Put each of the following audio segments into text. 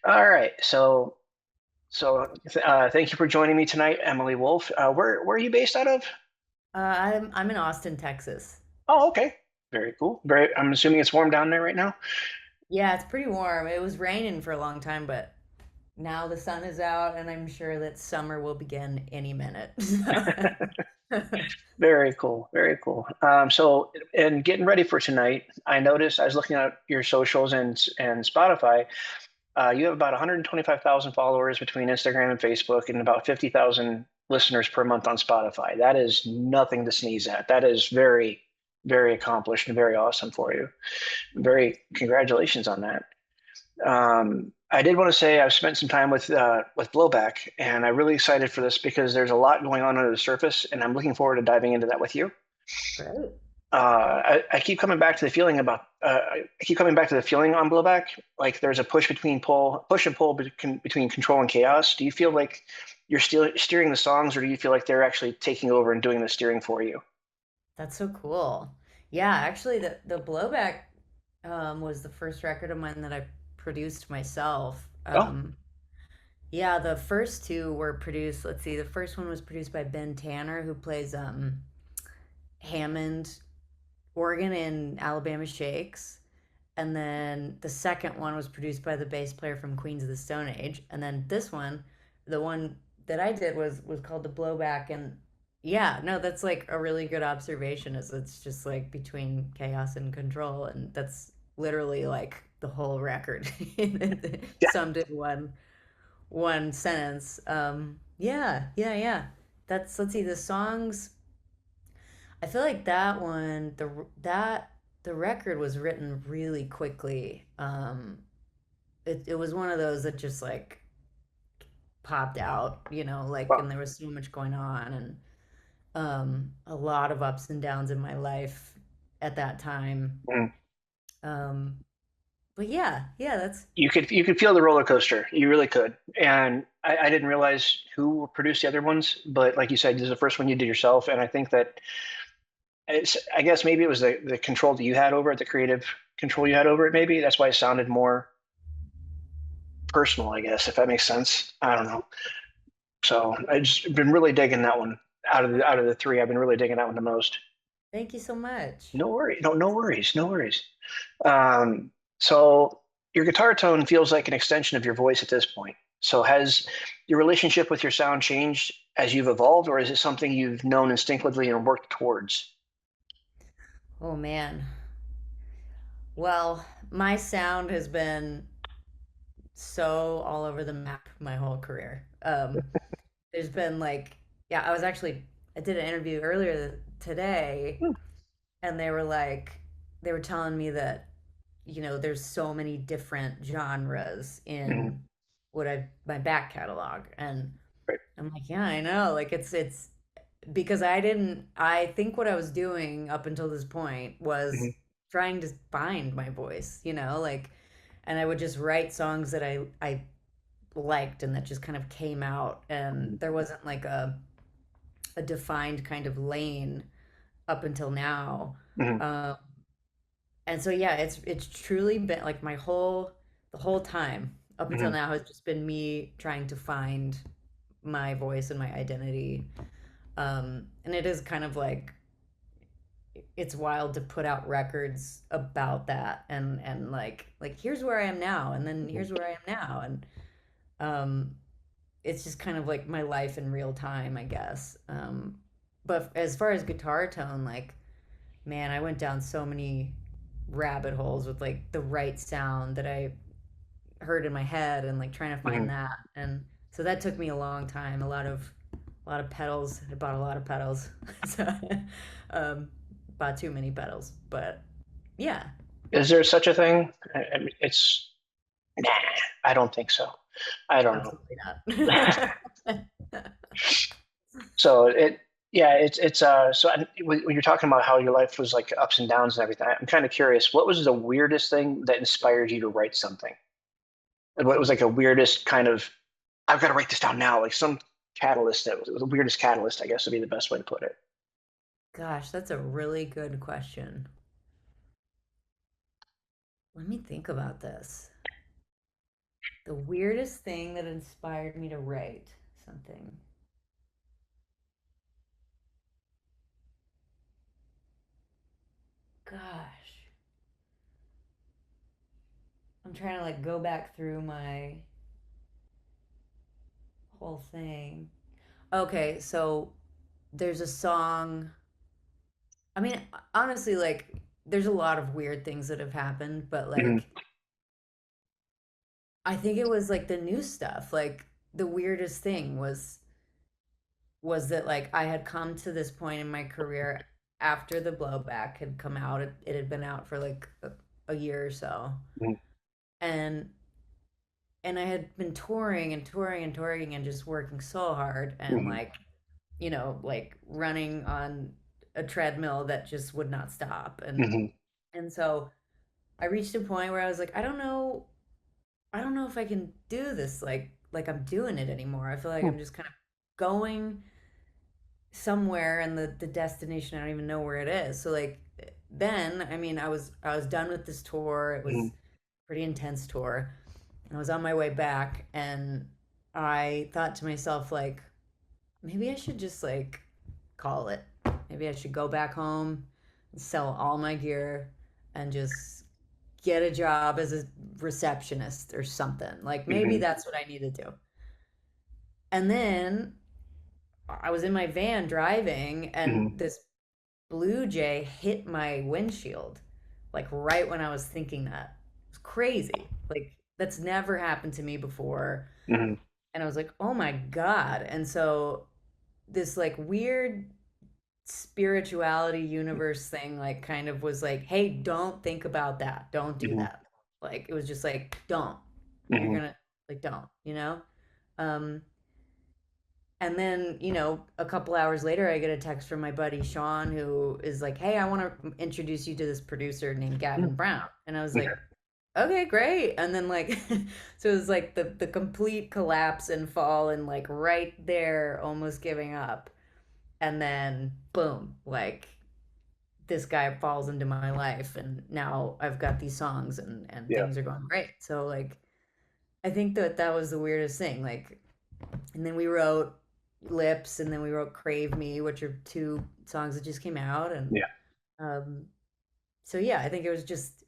All right. Thank you for joining me tonight, Emily Wolfe. Where are you based out of? I'm in Austin, Texas. Oh, okay. Very cool. I'm assuming it's warm down there right now. Yeah, it's pretty warm. It was raining for a long time, but now the sun is out, and I'm sure that summer will begin any minute. Very cool. Very cool. And getting ready for tonight, I noticed I was looking at your socials and Spotify. You have about 125,000 followers between Instagram and Facebook, and about 50,000 listeners per month on Spotify. That is nothing to sneeze at. That is very, very accomplished and very awesome for you. Very congratulations on that. I did want to say I've spent some time with Blowback, and I'm really excited for this because there's a lot going on under the surface, and I'm looking forward to diving into that with you. Great. I keep coming back to the feeling I keep coming back to the feeling on Blowback. Like there's a push and pull between control and chaos. Do you feel like you're still steering the songs, or do you feel like they're actually taking over and doing the steering for you? That's so cool. Yeah, actually, the Blowback was the first record of mine that I produced myself. Oh, Yeah, the first two were produced. Let's see, the first one was produced by Ben Tanner, who plays Hammond organ in Alabama Shakes. And then the second one was produced by the bass player from Queens of the Stone Age. And then this one, the one that I did was called the Blowback. And yeah, no, that's like a really good observation. Is it's just like between chaos and control, and that's literally like the whole record yeah. summed in one sentence. Yeah, yeah, yeah. That's let's see the songs. I feel like that one, the record was written really quickly. It was one of those that just like popped out, like, Wow. and there was so much going on, and a lot of ups and downs in my life at that time. Mm. Um, but yeah, yeah, that's You could feel the roller coaster. You really could. And I didn't realize who produced the other ones, but like you said, this is the first one you did yourself, and I think that I guess maybe it was the control that you had over it, the creative control you had over it. Maybe that's why it sounded more personal, I guess, if that makes sense. I don't know. So I just been really digging that one out of the three. I've been really digging that one the most. thank you so much. No worries, no worries, no worries. Um, so your guitar tone feels like an extension of your voice at this point. So has your relationship with your sound changed as you've evolved, or is it something you've known instinctively and worked towards? Oh man. Well, my sound has been so all over the map my whole career. There's been like, yeah, I did an interview earlier today, Hmm. and they were telling me that, there's so many different genres Mhm. in my back catalog. And Right. I'm like, yeah, I know. Like it's because I think what I was doing up until this point was Mhm. trying to find my voice, like, and I would just write songs that I liked and that just kind of came out, and there wasn't like a defined kind of lane up until now. Mhm. Um, and so yeah, it's truly been like the whole time up until Mhm. now has just been me trying to find my voice and my identity. And it is kind of like it's wild to put out records about that, and like here's where I am now, and then Mhm. here's where I am now, and um it's just kind of like my life in real time, I guess. But as far as guitar tone, like, man, I went down so many rabbit holes with like the right sound that I heard in my head, and like trying to find Mhm. that. And so that took me a long time, a lot of pedals. I bought a lot of pedals. So um bought too many pedals. But yeah, Is there such a thing? It's nah. I don't think so. I don't know. absolutely not. So yeah, so when you're talking about how your life was like ups and downs and everything, I'm kind of curious, what was the weirdest thing that inspired you to write something? What was like a weirdest kind of, I've got to write this down now, like some catalyst that was the weirdest catalyst, I guess would be the best way to put it. Gosh, that's a really good question. Let me think about this. The weirdest thing that inspired me to write something. Gosh, I'm trying to like go back through my whole thing. Okay, so there's a song. I mean, honestly, like there's a lot of weird things that have happened, but Hmm. like I think it was like the new stuff. Like the weirdest thing was that like I had come to this point in my career after the Blowback had come out. It had been out for like a year or so. And I had been touring and touring and touring and just working so hard and Hmm. like, like running on a treadmill that just would not stop. Hmm. And so I reached a point where I was like, I don't know if I can do this like I'm doing it anymore. I feel like I'm just kind of going somewhere and the destination I don't even know where it is. So like then, I mean, I was done with this tour. It Hmm. was a pretty intense tour. I was on my way back and I thought to myself like maybe I should just like call it. Maybe I should go back home and sell all my gear and just get a job as a receptionist or something. Like maybe Hmm. that's what I need to do. And then I was in my van driving Hmm. and this blue jay hit my windshield like right when I was thinking that. It was crazy. Like that's never happened to me before. Hmm. And I was like, "Oh my God." And so this like weird spirituality universe thing like kind of was like, "Hey, don't think about that. Don't do Hmm. that." Like it was just like, "Don't. You're Hmm. gonna like don't," you know? Um And then, a couple hours later, I get a text from my buddy Sean, who is like, "Hey, I want to introduce you to this producer named Gavin Brown." And I was Okay. like, "Okay, great." And then, like, so it was like the complete collapse and fall, and like right there, almost giving up. And then, boom, like this guy falls into my life, and now I've got these songs, and Yeah. things are going great. So, like, I think that that was the weirdest thing. Like, and then we wrote Lips, and then we wrote Crave Me, which are two songs that just came out. And Yeah. um, so yeah, I think it was just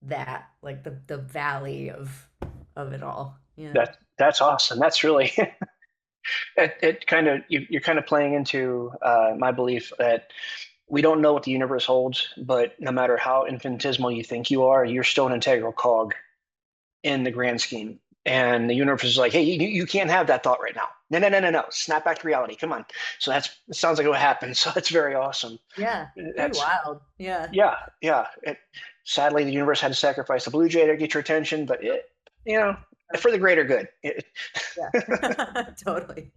that, like the valley of it all, you know? That's awesome. That's really it kind of you're kind of playing into my belief that we don't know what the universe holds, but no matter how infinitesimal you think you are, you're still an integral cog in the grand scheme. And the universe is like, hey, you can't have that thought right now. No, no, no, no, no. Snap back to reality. Come on. So it sounds like what happened. So that's very awesome. Yeah, pretty That's wild. Yeah, yeah, yeah. Sadly, the universe had to sacrifice a blue jay to get your attention, but you know, for the greater good. yeah, totally.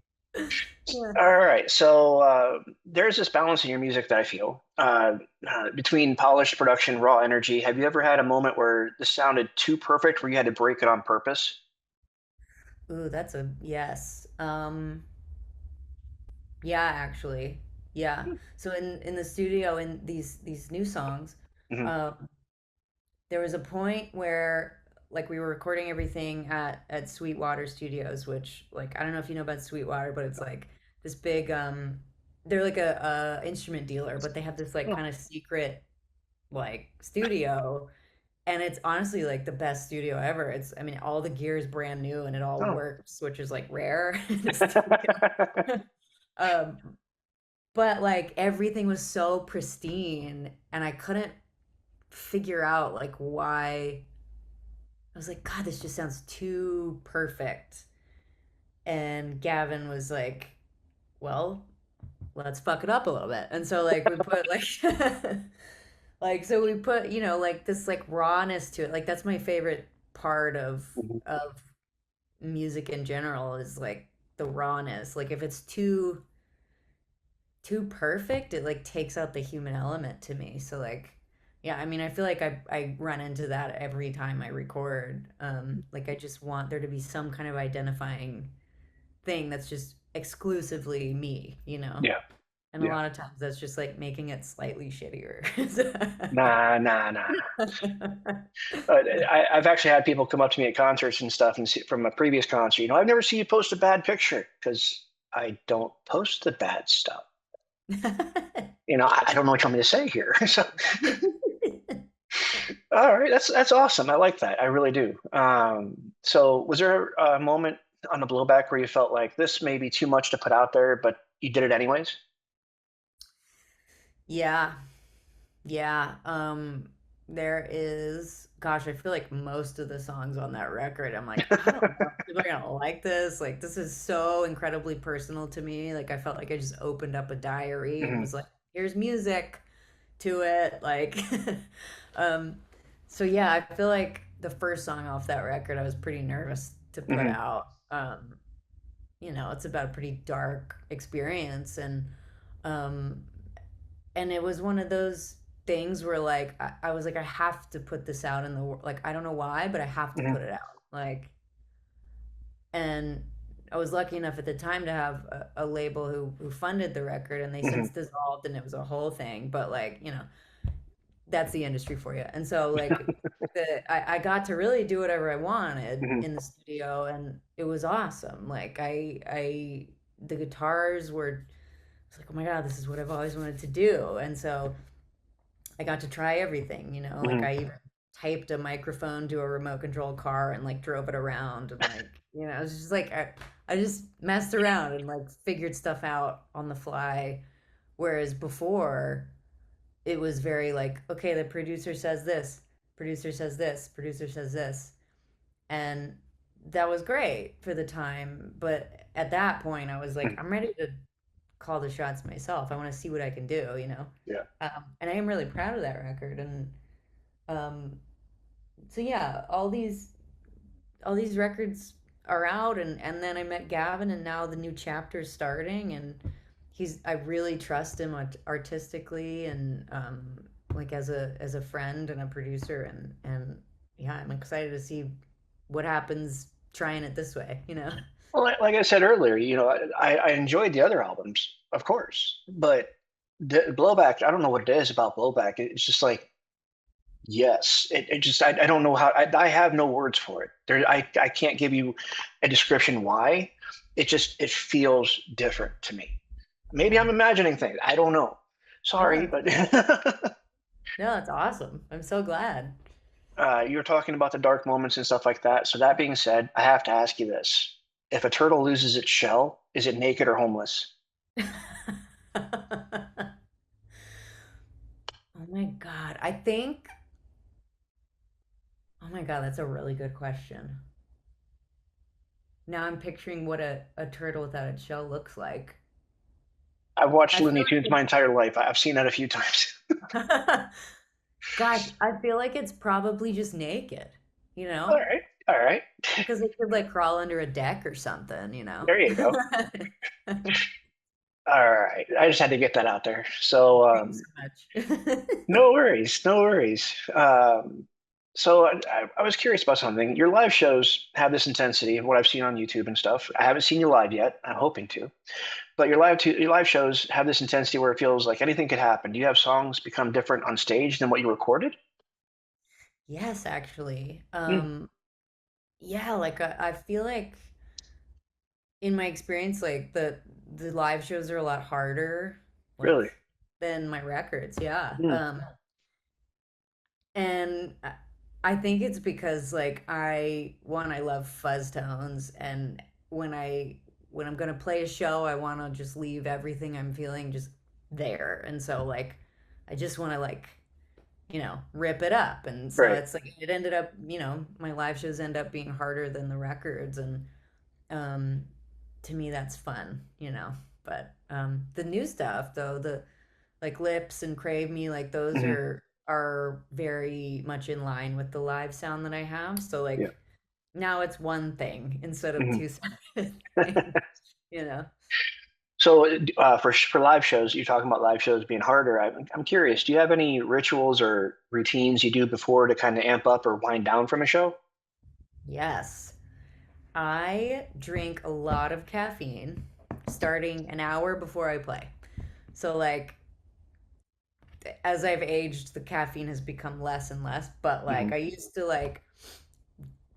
Yeah. All right. So there's this balance in your music that I feel between polished production, raw energy. Have you ever had a moment where this sounded too perfect, where you had to break it on purpose? Ooh, that's a yes. Yeah, actually. Yeah. So in the studio in these new songs, Hmm. um, there was a point where like we were recording everything at Sweetwater Studios, which like I don't know if you know about Sweetwater, but it's like this big they're like a instrument dealer, but they have this like Oh, kind of secret like studio, and it's honestly like the best studio ever. It's I mean all the gear is brand new and it all oh. works, which is like rare in a studio. Um, but like everything was so pristine and I couldn't figure out like why. I was like, God, this just sounds too perfect. And Gavin was like, well, let's fuck it up a little bit. And so like we put like like so we put, like this like rawness to it. Like that's my favorite part Mhm. of music in general is like the rawness. Like if it's too perfect, it like takes out the human element to me. So like yeah, I mean, I feel like I run into that every time I record. Like I just want there to be some kind of identifying thing that's just exclusively me, you know? Yeah. And a Yeah. lot of times that's just like making it slightly shittier. Nah, nah, nah. I've actually had people come up to me at concerts and stuff and see, from a previous concert, I've never seen you post a bad picture because I don't post the bad stuff. I don't know what you want me to say here. So, all right, that's awesome. I like that. I really do. So was there a moment on the Blowback where you felt like this may be too much to put out there, but you did it anyways? Yeah. Yeah. There is, gosh, I feel like most of the songs on that record, I'm like, I don't know if people are gonna like this. Like, this is so incredibly personal to me. Like, I felt like I just opened up a diary and Mhm, was like, here's music to it. Like, um, so yeah, I feel like the first song off that record, I was pretty nervous to put mhm, out. It's about a pretty dark experience, um, and it was one of those things where like I was like I have to put this out in the world. Like I don't know why, but I have to mhm, put it out. And I was lucky enough at the time to have a label who funded the record, and they since mhm, dissolved, and it was a whole thing. But like that's the industry for you. And so like I got to really do whatever I wanted mhm, in the studio, and it was awesome. Like the guitars were. It's like, oh my God, this is what I've always wanted to do. And so I got to try everything, like mhm. I even typed a microphone to a remote control car and like drove it around and like, it was just like I just messed around and like figured stuff out on the fly. Whereas before it was very like, okay, the producer says this, producer says this, producer says this. And that was great for the time. But at that point I was like, Mhm. I'm ready to call the shots myself. I want to see what I can do. Yeah. And I am really proud of that record. And um, so yeah, all these records are out, and then I met Gavin, and now the new chapter is starting, and I really trust him artistically and like as a friend and a producer, and yeah, I'm excited to see what happens trying it this way. Well, like I said earlier, I enjoyed the other albums, of course, but the Blowback, I don't know what it is about Blowback. It's just like, yes, it just, I don't know how, I have no words for it. I can't give you a description why. It feels different to me. Maybe Yeah. I'm imagining things. I don't know. No, Sorry, that's but no, that's awesome. I'm so glad. you were talking about the dark moments and stuff like that. So that being said, I have to ask you this. If a turtle loses its shell, is it naked or homeless? Oh my God. Oh my God, that's a really good question. Now I'm picturing what a turtle without its shell looks like. I've watched I feel Looney Tunes my entire life. I've seen that a few times. like gosh, I feel like it's probably just naked, you All know? right. All right. Because it could like crawl under a deck or something. There you go. All right. I just had to get that out there. So, Thanks so much. no worries. No worries. So I was curious about something. Your live shows have this intensity of what I've seen on YouTube and stuff. I haven't seen you live yet. I'm hoping to. But your live shows have this intensity where it feels like anything could happen. Do you have songs become different on stage than what you recorded? Yes, actually. Hmm, Yeah, like I feel like in my experience, like the live shows are a lot harder, really? like than my records. Yeah. Hmm, And I think it's because like I love fuzz tones, and when I'm gonna play a show, I want to just leave everything I'm feeling just there, and so like I just want to like rip it up, and so right. it's like it ended up my live shows end up being harder than the records, and um to me that's fun. But the new stuff though, the like Lips and Crave Me, like those Hmm, are very much in line with the live sound that I have. So yeah. like now it's one thing instead of Hmm. two separate things, you know. So, for live shows, you're talking about live shows being harder. I'm curious. Do you have any rituals or routines you do before to kind of amp up or wind down from a show? Yes. I drink a lot of caffeine starting an hour before I play. So like as I've aged, the caffeine has become less and less, but Hmm. like I used to like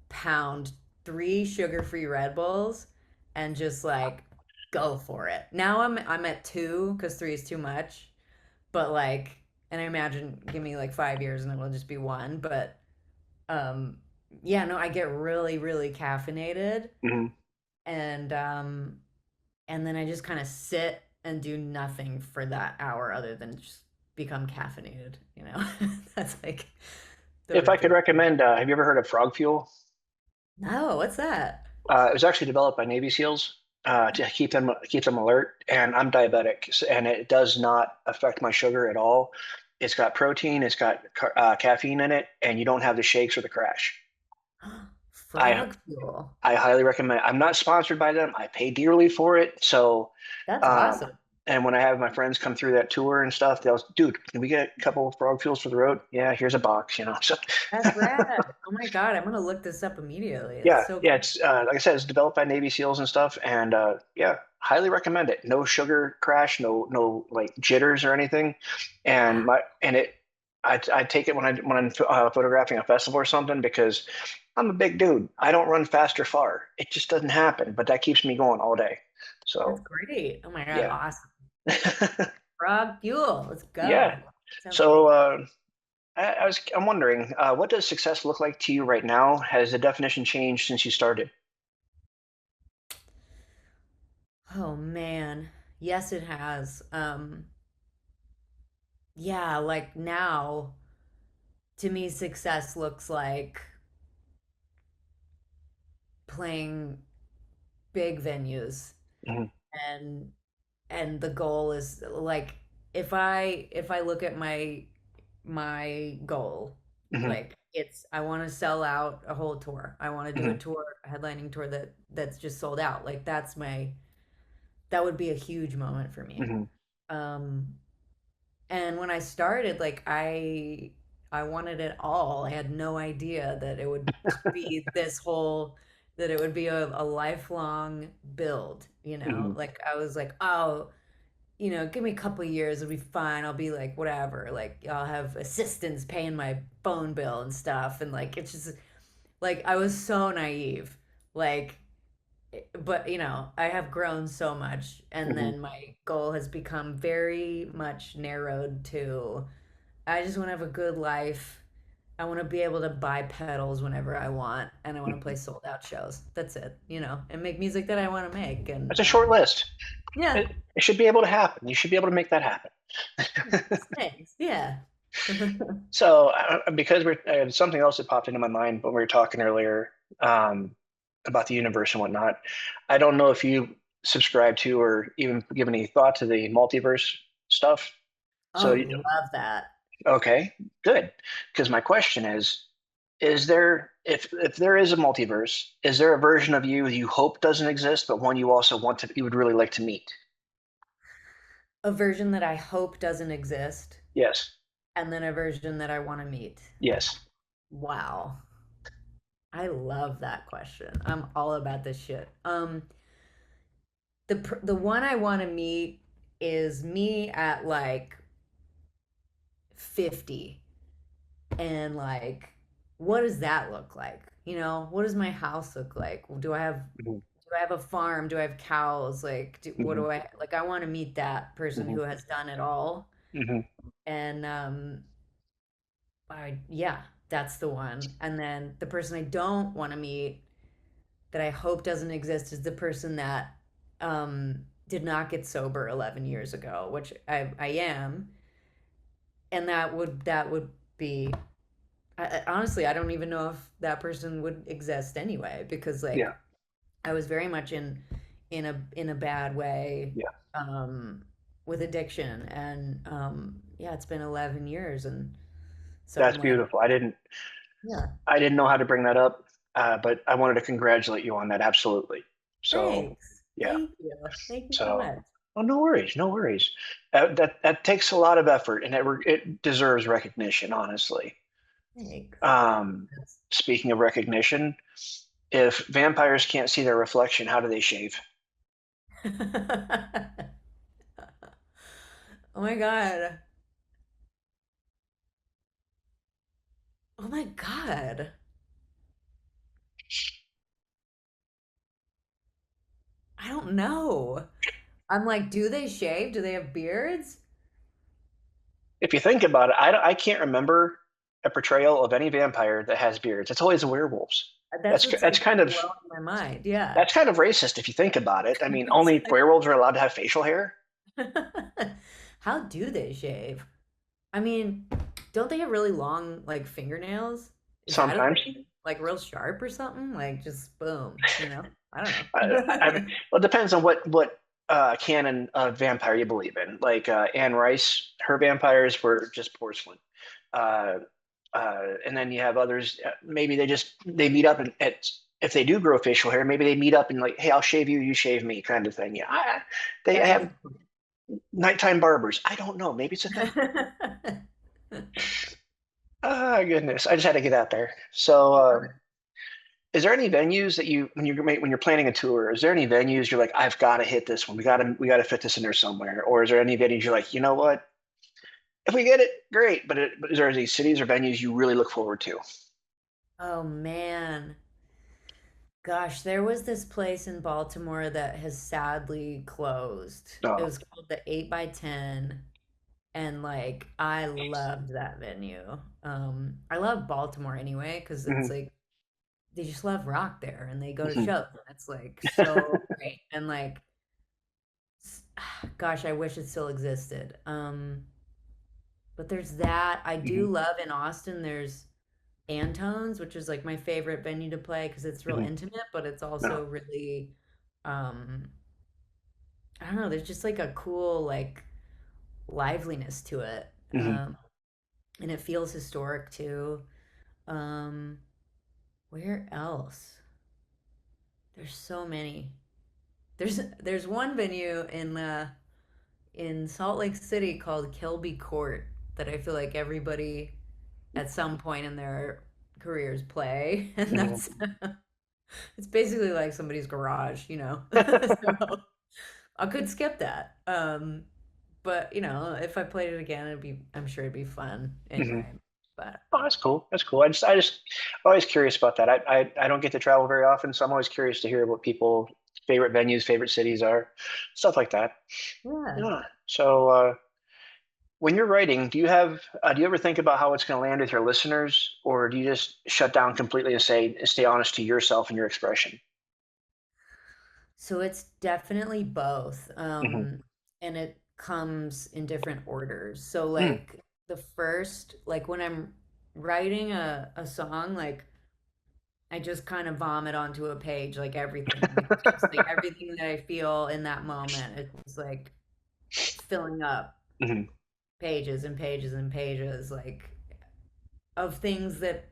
pound 3 sugar-free Red Bulls and just like go for it. Now I'm at 2 because 3 is too much. But like, and I imagine give me like 5 years and it will just be one. But um, yeah, no, I get really, really caffeinated, Hmm. and um, and then I just kind of sit and do nothing for that hour other than just become caffeinated. That's like the If I could ritual. recommend, have you ever heard of frog fuel? No, what's that? It was actually developed by Navy SEALs to keep them alert. And I'm diabetic, and it does not affect my sugar at all. It's got protein, it's got caffeine in it, and you don't have the shakes or the crash. I Frog fuel. I highly recommend. I'm not sponsored by them. I pay dearly for it. So, That's um, awesome. and when I have my friends come through that tour and stuff, they'll, dude, can we get a couple of frog fuels for the road? Yeah, here's a box, you know. So, That's rad. Oh my God, I'm gonna look this up immediately. That's yeah, so yeah. cool. It's like I said, it's developed by Navy SEALs and stuff, and yeah, highly recommend it. No sugar crash, no like jitters or anything, and Wow, I take it when I'm photographing a festival or something because I'm a big dude. I don't run fast or far. It just doesn't happen, but that keeps me going all day. that's So great. Oh my God, yeah, awesome. Frog fuel. Let's yeah. go. Sounds So great. I'm wondering, what does success look like to you right now? Has the definition changed since you started? Oh man. Yes, it has. Yeah, like now to me success looks like playing big venues Hmm. and the goal is like if I look at my goal, Hmm. like it's I want to sell out a whole tour. I want to do a Hmm. tour, a headlining tour that's just sold out. Like that would be a huge moment for me. Hmm. Um and when I started, like I wanted it all. I had no idea that it would be this whole that it would be a lifelong build, Hmm. Like I was like, oh, give me a couple years, it'll be fine. I'll be like, whatever. Like, I'll have assistants paying my phone bill and stuff. And like, it's just like, I was so naive. Like, but I have grown so much. And Hmm. then my goal has become very much narrowed to I just want to have a good life. I want to be able to buy pedals whenever I want. And I want to play sold out shows. That's it, and make music that I want to make. That's a short list. Yeah. It should be able to happen. You should be able to make that happen. Thanks. Yeah. So, because something else that popped into my mind when we were talking earlier um, about the universe and whatnot. I don't know if you subscribe to or even give any thought to the multiverse stuff. So, Oh, love that. okay, good. Because my question is there, if there is a multiverse, is there a version of you hope doesn't exist, but one you also you would really like to meet? A version that I hope doesn't exist, Yes, and then a version that I want to meet. yes. Wow. I love that question. I'm all about this shit. The one I want to meet is me at like 50 and like what does that look like? What does my house look like? Mhm. Do I have a farm? Do I have cows? Like what Mhm. do I like I want to meet that person Mhm. who has done it all. Mhm. And yeah, that's the one. And then the person I don't want to meet that I hope doesn't exist is the person that did not get sober 11 years ago, which I am. And that would be honestly, I don't even know if that person would exist anyway because like Yeah, I was very much in a bad way yeah. um, with addiction, and yeah, it's been 11 years, and so That's I'm like, beautiful. yeah, I didn't know how to bring that up, but I wanted to congratulate you on that. Absolutely. So, thanks, yeah. thank you so So, much. oh, no worries, no worries. That takes a lot of effort, and it deserves recognition, honestly. Thanks. Um, Speaking of recognition, if vampires can't see their reflection, how do they shave? Oh my God. Oh my God. I don't know. I'm like, do they shave? Do they have beards? If you think about it, I can't remember a portrayal of any vampire that has beards. It's always the werewolves. That's That's what's that's like kind of blowing my mind. Yeah. that's kind of racist if you think about it. I mean, It's only like, werewolves are allowed to have facial hair how do they shave? I mean, don't they have really long like fingernails? Is that a sometimes. thing? Like real sharp or something? Like just boom, you know? I I don't well, it depends on what canon of vampire you believe in. Like Anne Rice, her vampires were just porcelain. Uh, and then you have others. Maybe they meet up and at if they do grow facial hair, maybe they meet up and like, hey, I'll shave you, you shave me, kind of thing. Yeah, they That's a have good nighttime barbers. I don't know. Maybe it's a thing. point. Ah, goodness, I just had to get out there. So, is there any venues that when you're planning a tour? Is there any venues you're like, I've got to hit this one. We got to fit this in there somewhere. Or is there any venues you're like, you know what? If we get it, great. But is there any cities or venues you really look forward to? Oh man. Gosh, there was this place in Baltimore that has sadly closed. It Oh, was called the 8 by 10, and like I loved that venue. I love Baltimore anyway because it's mhm, like they just love rock there and they go to mhm, shows and it's like so great. And like gosh, I wish it still existed. But there's that. I mhm, do love in Austin there's Antone's, which is like my favorite venue to play because it's real mhm. intimate, but it's No. also really, um, I don't know, there's just like a cool like liveliness to it. Mhm, And it feels historic too. Um, where else? There's so many. There's one venue in Salt Lake City called Kilby Court that I feel like everybody at some point in their careers play, and mhm. that's it's basically like somebody's garage, you know. So I could skip that. But you know, if I played it again, I'm sure it'd be fun Mhm. anyway. But Oh, that's cool. That's cool. I just always curious about that. I don't get to travel very often, so I'm always curious to hear what people favorite venues, favorite cities are, stuff like that. yeah. Yeah. So, when you're writing, do you ever think about how it's going to land with your listeners, or do you just shut down completely and stay honest to yourself and your expression? So it's definitely both. Hmm. And it comes in different orders. So Mm, like the first, like when I'm writing a song, like I just kind of vomit onto a page, like everything. Like it's just like everything that I feel in that moment. It's like filling up mhm, pages and pages and pages, like of things that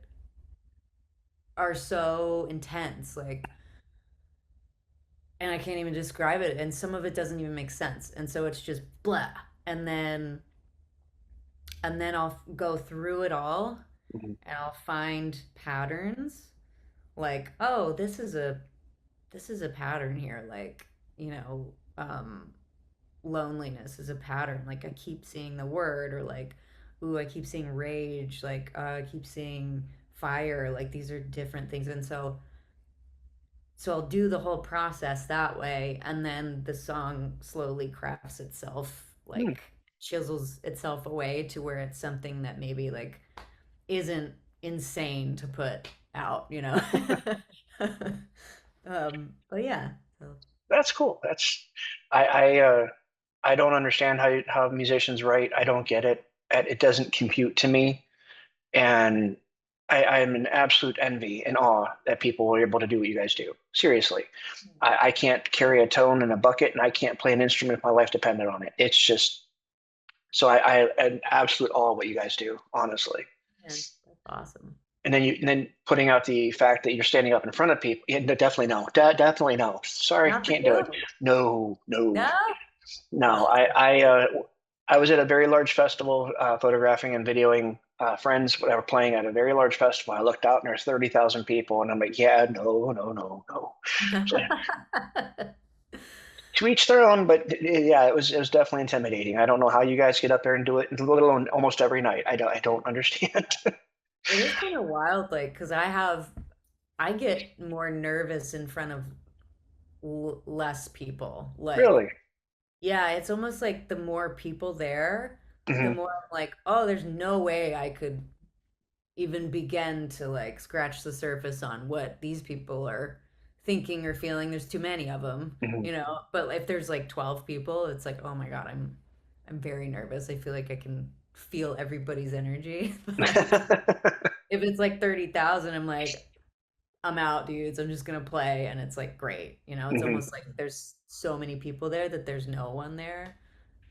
are so intense, like, and I can't even describe it. And some of it doesn't even make sense. And so it's just blah. And then I'll go through it all mhm, and I'll find patterns like, oh, this is a pattern here. Like, you know, loneliness is a pattern. Like I keep seeing the word, or like, ooh, I keep seeing rage. Like I keep seeing fire. Like these are different things. And so I'll do the whole process that way, and then the song slowly crafts itself, mm. like chisels itself away to where it's something that maybe like isn't insane to put out, you know. But yeah, so That's cool. I don't understand how musicians write. I don't get it. It doesn't compute to me, and I'm in absolute envy and awe that people are able to do what you guys do. Seriously, I can't carry a tone in a bucket, and I can't play an instrument if my life depended on it. It's just so I am absolute awe of what you guys do, honestly. man, that's awesome. And then putting out the fact that you're standing up in front of people. Yeah, no, definitely no. Definitely no. Sorry, Not for can't do it. you. No, no, No. no. I was at a very large festival, photographing and videoing friends that were playing at a very large festival. I looked out and there's 30,000 people, and I'm like, yeah, no, no, no, no. So To each their own, but yeah, it was definitely intimidating. I don't know how you guys get up there and do it, let alone almost every night. I don't understand. It is kind of wild, like, because I get more nervous in front of less people. Like, Really? yeah, it's almost like the more people there, the Hmm. more I'm like, oh, there's no way I could even begin to like scratch the surface on what these people are thinking or feeling. There's too many of them, Hmm. you know. But if there's like 12 people, it's like, oh my God, I'm very nervous. I feel like I can feel everybody's energy. Like if it's like 30,000, I'm like, I'm out, dudes. I'm just gonna play, and it's like great. You know, it's Hmm. almost like there's so many people there that there's no one there.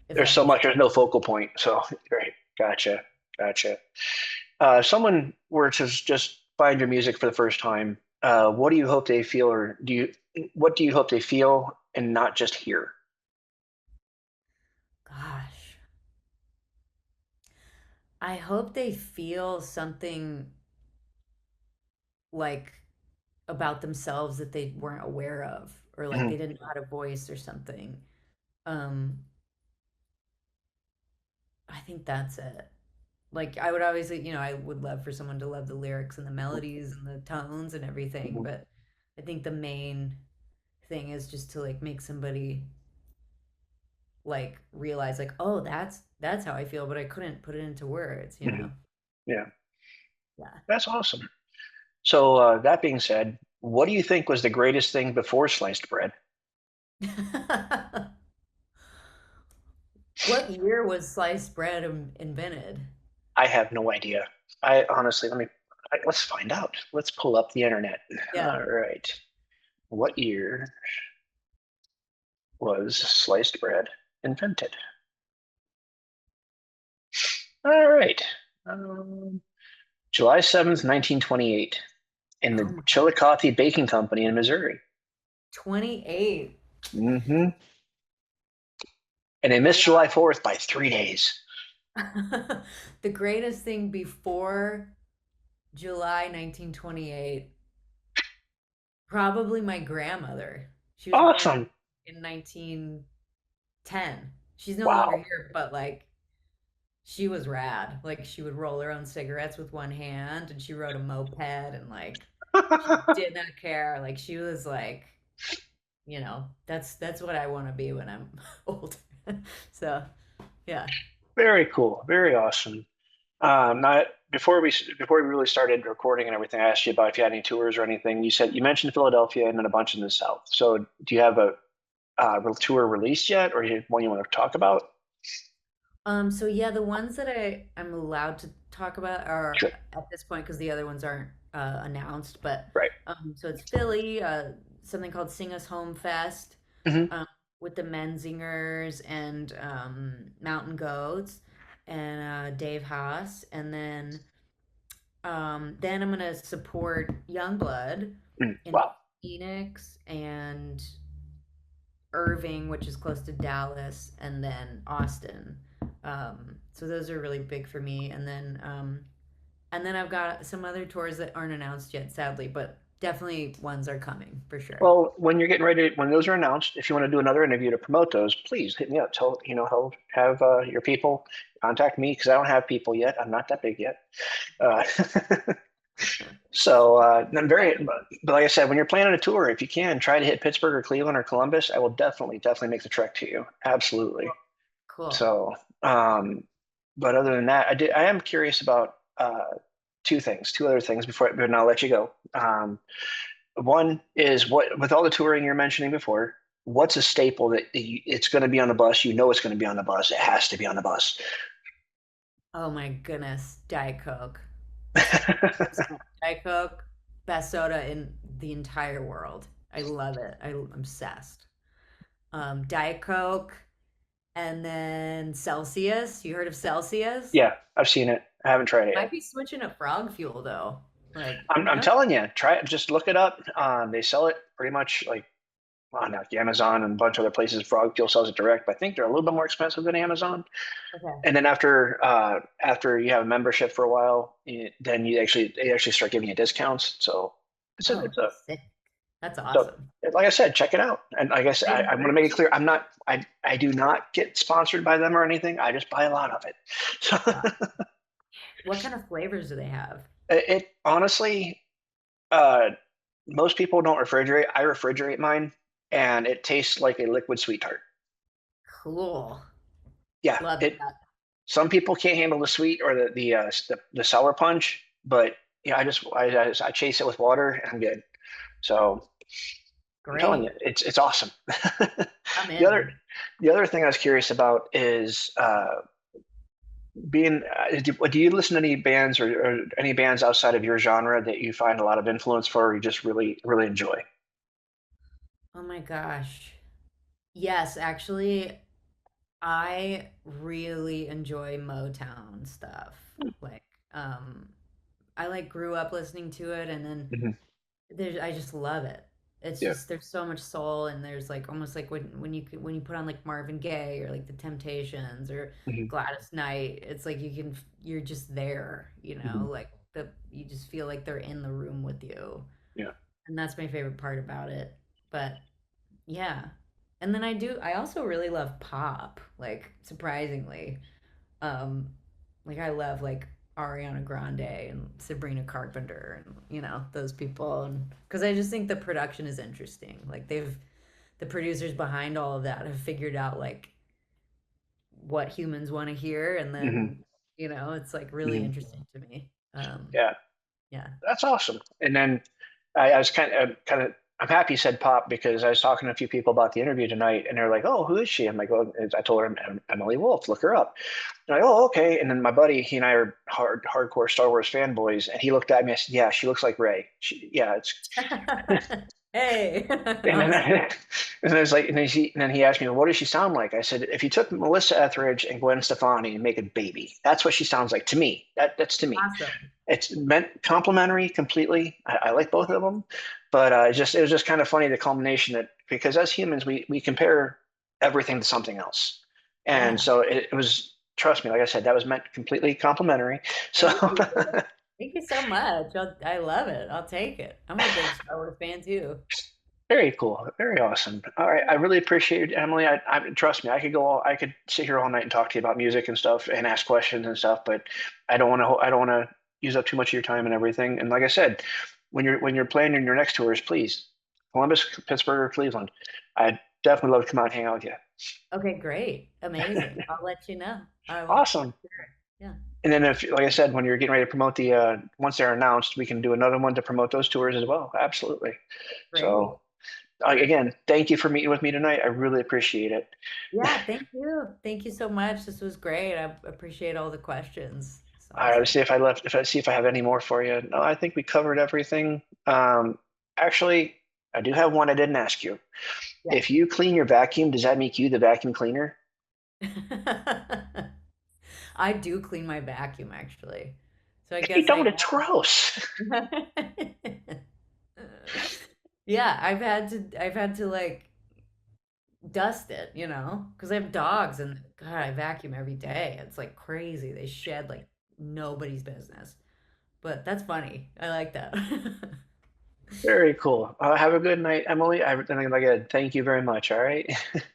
If There's that so makes much, there's no focal point. So great. Gotcha. Gotcha. If someone were to just find your music for the first time, what do you hope they feel, or what do you hope they feel and not just hear? gosh, I hope they feel something like about themselves that they weren't aware of, or like Mhm. they didn't know how to voice or something. Um, I think that's it. Like I would obviously, I would love for someone to love the lyrics and the melodies and the tones and everything, Mhm. but I think the main thing is just to like make somebody like realize like, oh, that's how I feel, but I couldn't put it into words, you Mhm. know? Yeah, Yeah. that's awesome. So that being said, what do you think was the greatest thing before sliced bread? What year was sliced bread invented? I have no idea. I honestly, let's find out. Let's pull up the internet. Yeah. All right. What year was sliced bread invented? All right. Um, July 7th, 1928, in Oh the my God. Chillicothe Baking Company in Missouri. 28. Hmm. And they missed July Wow. 4th by 3 days. The greatest thing before July 1928, probably my grandmother. She was born Awesome. in 1910. She's no longer Wow. here, but like she was rad. Like she would roll her own cigarettes with one hand and she rode a moped and like she did not care. Like she was like, that's what I want to be when I'm older. So, yeah. Very cool. Very awesome. Not before we really started recording and everything, I asked you about if you had any tours or anything. You mentioned Philadelphia and then a bunch in the South. So do you have a tour released yet, or one you want to talk about? So yeah, the ones that I'm allowed to talk about are Sure. at this point because the other ones aren't announced. But Right. so it's Philly, something called Sing Us Home Fest, Hmm. um, with the Menzingers and Mountain Goats and Dave Haas, and then I'm gonna support Youngblood in Wow. Phoenix and Irving, which is close to Dallas, and then Austin. So those are really big for me. And then I've got some other tours that aren't announced yet, sadly, but definitely ones are coming for sure. Well, when you're getting ready, when those are announced, if you want to do another interview to promote those, please hit me up. Have your people contact me because I don't have people yet. I'm not that big yet. Uh, so I'm very, Okay, but like I said, when you're planning a tour, if you can try to hit Pittsburgh or Cleveland or Columbus, I will definitely make the trek to you. Absolutely. cool. Cool. So, but other than that, I am curious about two other things but I'll let you go. One is, what with all the touring you're mentioning before, what's a staple that it's going to be on the bus? You know it's going to be on the bus. It has to be on the bus. Oh my goodness, Diet Coke. 100% Diet Coke, best soda in the entire world. I love it. I'm obsessed. Diet Coke, and then Celsius. You heard of Celsius? Yeah, I've seen it. I haven't tried it Might yet. be switching to frog fuel though. Like, I'm telling you, try it. Just look it up. They sell it pretty much like on like Amazon and a bunch of other places. Frog Fuel sells it direct, but I think they're a little bit more expensive than Amazon. okay. And then after you have a membership for a while, then they actually start giving you discounts. So it's a Oh, it's a sick. That's So, awesome. like I said, check it out. And like I said, I I want to make it appreciate clear, I do not get sponsored by them or anything. I just buy a lot of it. So it. What kind of flavors do they have? it honestly, uh, most people don't refrigerate. I refrigerate mine, and it tastes like a liquid sweet tart. Cool. Yeah, Love it. that. Some people can't handle the sweet or the sour punch, but yeah, I chase it with water and I'm good. So I'm telling you, Great. it's awesome. I'm The other in. the other thing I was curious about is being. Do you listen to any bands or any bands outside of your genre that you find a lot of influence for, or you just really enjoy? Oh my gosh. Yes, actually, I really enjoy Motown stuff. Like, um, I like grew up listening to it, and then Hmm. I just love it. It's Yeah. just there's so much soul, and there's like almost like when you put on like Marvin Gaye or like the Temptations or Hmm. Gladys Knight, it's like you're just there, you Hmm. know, like you just feel like they're in the room with you, Yeah. and that's my favorite part about it. But yeah, and then I also really love pop, like surprisingly. Um, like I love like Ariana Grande and Sabrina Carpenter and those people, and because I just think the production is interesting. Like the producers behind all of that have figured out like what humans want to hear, and Hmm. then it's like really Hmm. interesting to me. Yeah. Yeah. That's awesome. And then I was I'm happy you said pop because I was talking to a few people about the interview tonight, and they're like, "Oh, who is she?" I'm like, "Oh," I told her Emily Wolfe. Look her up. They're like, "Oh, okay." And then my buddy, he and I are hardcore Star Wars fanboys, and he looked at me. I said, "Yeah, she looks like Ray. Yeah, it's." Hey, And then, awesome. and then it's like, and then he asked me, well, "What does she sound like?" I said, "If you took Melissa Etheridge and Gwen Stefani and make a baby, that's what she sounds like to me. That's to me." Awesome. It's meant complimentary completely. I like both of them, but it was just kind of funny the culmination that because as humans we compare everything to something else, and Yeah. so it was trust me, like I said, that was meant completely complimentary. So Thank you. Thank you so much. I love it. I'll take it. I'm a big Star Wars fan too. very cool, very awesome. All right, I Yeah. really appreciate it, Emily. I trust me, I could sit here all night and talk to you about music and stuff and ask questions and stuff, but I don't want to use up too much of your time and everything. And like I said, when you're planning your next tours, please, Columbus, Pittsburgh, or Cleveland, I'd definitely love to come out and hang out with you. Okay, great. Amazing. I'll let you know. I will for Awesome. sure. Yeah. And then if, like I said, when you're getting ready to promote once they're announced, we can do another one to promote those tours as well. Absolutely. Great. So Perfect. again, thank you for meeting with me tonight. I really appreciate it. Yeah, thank you. Thank you so much. This was great. I appreciate all the questions. It's All right, awesome. if I see if I have any more for you. No, I think we covered everything. Actually, I do have one I didn't ask you. Yeah. If you clean your vacuum, does that make you the vacuum cleaner? I do clean my vacuum actually. So I If you guess I don't, it's gross. have. Yeah, I've had to like dust it, because I have dogs and God, I vacuum every day. It's like crazy. They shed like nobody's business. But that's funny. I like that. Very cool. Have a good night, Emily. And again, thank you very much. All right.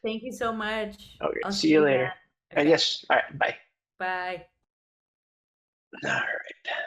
Thank you so much. Okay. I'll See see you you again. later. Okay. Yes. All right. Bye. Bye. All right.